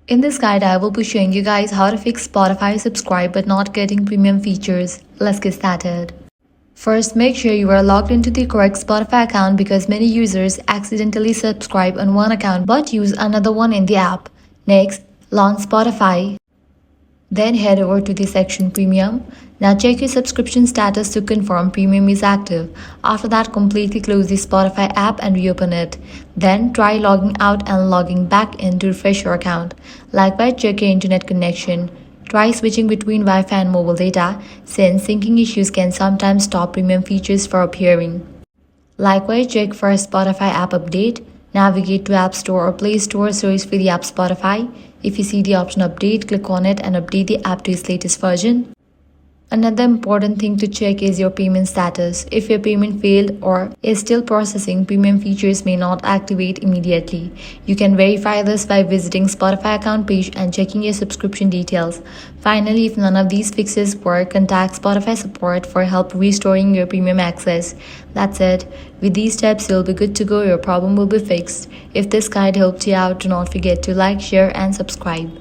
In this guide, I will be showing you guys how to fix Spotify subscribe but not getting premium features. Let's get started. First, make sure you are logged into the correct Spotify account because many users accidentally subscribe on one account but use another one in the app. Next, launch Spotify. Then head over to the section Premium. Now check your subscription status to confirm Premium is active. After that, completely close the Spotify app and reopen it. Then try logging out and logging back in to refresh your account. Likewise, check your internet connection. Try switching between Wi-Fi and mobile data since syncing issues can sometimes stop premium features from appearing. Likewise, check for a Spotify app update. Navigate to App Store or Play Store, search for the app Spotify. If you see the option update, click on it and update the app to its latest version. Another important thing to check is your payment status. If your payment failed or is still processing, premium features may not activate immediately. You can verify this by visiting Spotify account page and checking your subscription details. Finally, if none of these fixes work, contact Spotify support for help restoring your premium access. That's it. With these steps, you'll be good to go. Your problem will be fixed. If this guide helped you out, do not forget to like, share, and subscribe.